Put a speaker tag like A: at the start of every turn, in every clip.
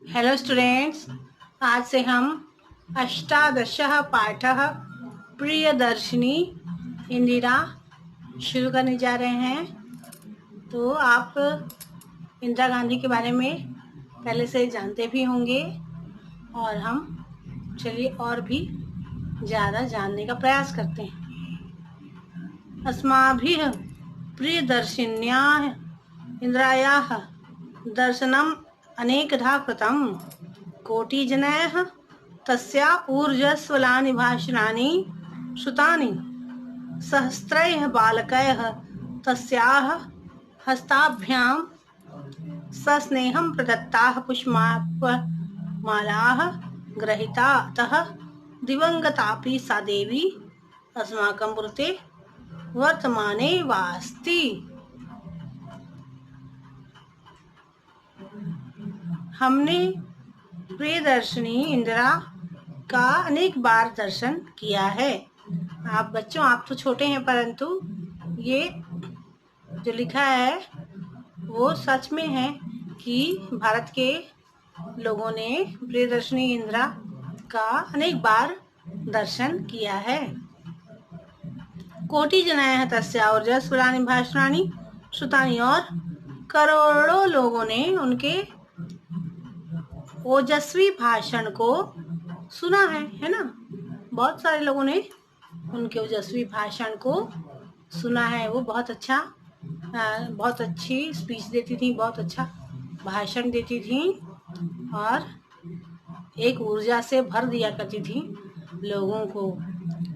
A: Hello students, आज से हम अष्टादशः पाठः प्रियदर्शिनी इंदिरा शुरू करने जा रहे हैं। तो आप इंदिरा गांधी के बारे में पहले से जानते भी होंगे और हम चलिए और भी ज़्यादा जानने का प्रयास करते हैं। अस्माभिः प्रियदर्शिन्याः इंदिरायाः दर्शनम् अनेकधा कृतं। कोटिजनैः तस्या ऊर्जस्वलानि भाषणानि श्रुतानि। सहस्रैः बालकैः तस्याः हस्ताभ्यां सस्नेहं प्रदत्ताः पुष्पमालाः गृहीता। अतः दिवंगतापि सा देवी अस्माकं पुरते वर्तमाने वास्ति। हमने प्रियदर्शिनी इंदिरा का अनेक बार दर्शन किया है। आप बच्चों, आप तो छोटे हैं, परंतु ये जो लिखा है वो सच में है कि भारत के लोगों ने प्रियदर्शिनी इंदिरा का अनेक बार दर्शन किया है। कोटि जनाः तस्या ऊर्जस्वलानि भाषणानि श्रुतानि, और करोड़ों लोगों ने उनके ओजस्वी भाषण को सुना है ना। बहुत सारे लोगों ने उनके ओजस्वी भाषण को सुना है। वो बहुत अच्छी स्पीच देती थी, बहुत अच्छा भाषण देती थी और एक ऊर्जा से भर दिया करती थी लोगों को।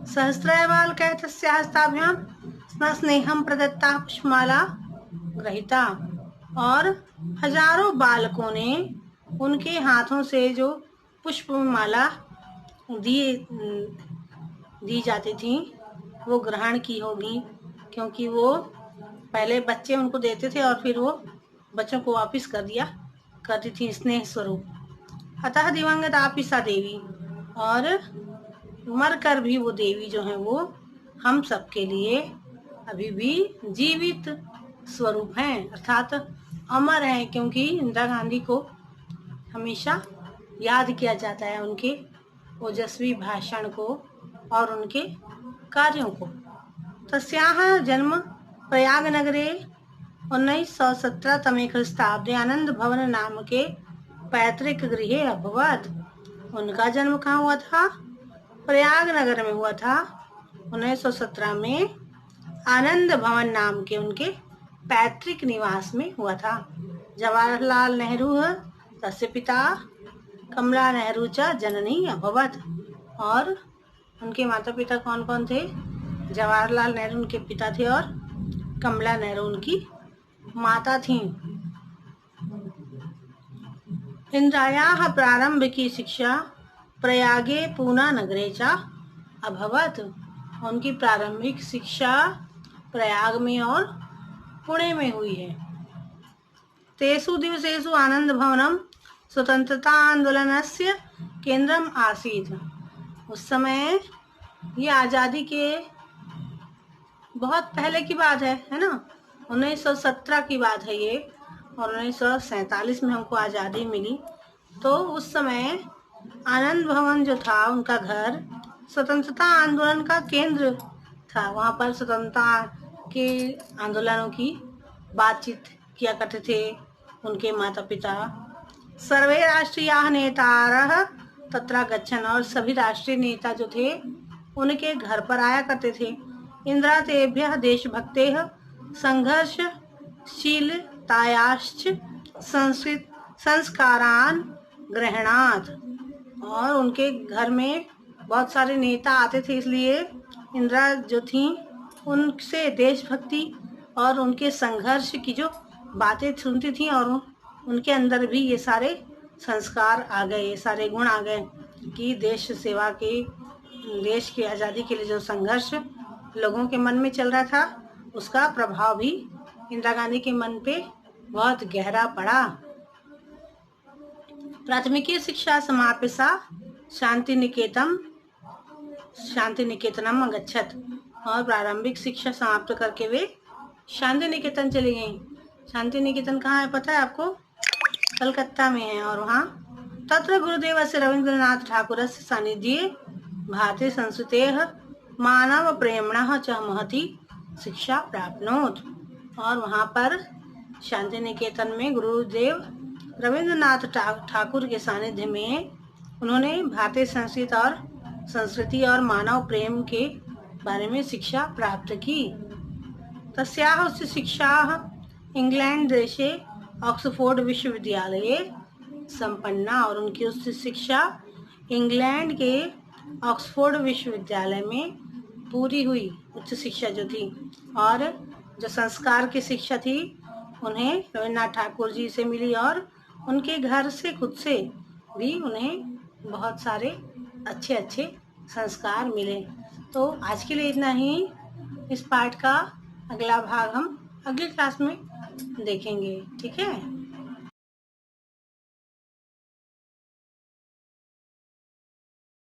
A: सहस्त्रैः बालकैः तस्याः हस्ताभ्यां स्नेहं प्रदत्ताः पुष्पमाला गृहीता, और हजारों बालकों ने उनके हाथों से जो पुष्पमाला दी जाती थी वो ग्रहण की होगी, क्योंकि वो पहले बच्चे उनको देते थे और फिर वो बच्चों को वापस कर दिया करती थी स्नेह स्वरूप। अतः दिवंगतापि सा देवी, और मरकर भी वो देवी जो है वो हम सबके लिए अभी भी जीवित स्वरूप हैं, अर्थात अमर हैं, क्योंकि इंदिरा गांधी को हमेशा याद किया जाता है उनके ओजस्वी भाषण को और उनके कार्यों को। तस्याः जन्म प्रयाग नगरे 1917 तमे ख्रीस्ताब्दे आनंद भवन नाम के पैतृक गृहे अभवत। उनका जन्म कहाँ हुआ था? प्रयाग नगर में हुआ था। 1917 में आनंद भवन नाम के उनके पैतृक निवास में हुआ था। जवाहरलाल नेहरू तस्य पिता, कमला नेहरू च जननी अभवत। और उनके माता पिता कौन कौन थे? जवाहरलाल नेहरू उनके पिता थे और कमला नेहरू उनकी माता थीं। इंदिरायाः प्रारंभिकी शिक्षा प्रयागे पूना नगरे च अभवत। उनकी प्रारंभिक शिक्षा प्रयाग में और पुणे में हुई है। तेषु दिवसेषु आनंद भवनम स्वतंत्रता आंदोलनस्य केंद्रम आसीत्। उस समय, ये आज़ादी के बहुत पहले की बात है ना। 1917 की बात है ये, और 1947 में हमको आज़ादी मिली। तो उस समय आनंद भवन जो था, उनका घर स्वतंत्रता आंदोलन का केंद्र था। वहाँ पर स्वतंत्रता के आंदोलनों की बातचीत किया करते थे उनके माता पिता। सर्वे राष्ट्रीयाः नेतारः तत्र गच्छन्, और सभी राष्ट्रीय नेता जो थे उनके घर पर आया करते थे। इंदिरा तेभ्यः देशभक्तेः संघर्षशीलतायाश्च संस्कारान् गृह्णात्। और उनके घर में बहुत सारे नेता आते थे, इसलिए इंदिरा जो थी उनसे देशभक्ति और उनके संघर्ष की जो बातें सुनती थी, और उनके अंदर भी ये सारे संस्कार आ गए, ये सारे गुण आ गए कि देश सेवा के, देश की आज़ादी के लिए जो संघर्ष लोगों के मन में चल रहा था, उसका प्रभाव भी इंदिरा गांधी के मन पे बहुत गहरा पड़ा। प्राथमिकी शिक्षा समाप्य सा शांति निकेतनम अगच्छत, और प्रारंभिक शिक्षा समाप्त करके वे शांति निकेतन चली गई। शांति निकेतन कहाँ है पता है आपको? कलकत्ता में है, और वहाँ तत्र गुरुदेवस्य रवीन्द्रनाथ ठाकुरस्य सान्निध्ये भारतीय संस्कृतेः मानव प्रेम्णः च महती शिक्षा प्राप्नोत्। और वहाँ पर शांति निकेतन में गुरुदेव रवीन्द्रनाथ ठाकुर के सानिध्य में उन्होंने भारतीय संस्कृति और मानव प्रेम के बारे में शिक्षा प्राप्त की। तस्याः उच्च शिक्षाः इंग्लैंड देशे ऑक्सफोर्ड विश्वविद्यालये संपन्ना। और उनकी उच्च शिक्षा इंग्लैंड के ऑक्सफोर्ड विश्वविद्यालय में पूरी हुई, उच्च शिक्षा जो थी। और जो संस्कार की शिक्षा थी उन्हें रवीन्द्रनाथ ठाकुर जी से मिली और उनके घर से खुद से भी उन्हें बहुत सारे अच्छे अच्छे संस्कार मिले। तो आज के लिए इतना ही। इस पार्ट का अगला भाग हम अगली क्लास में देखेंगे। ठीक है।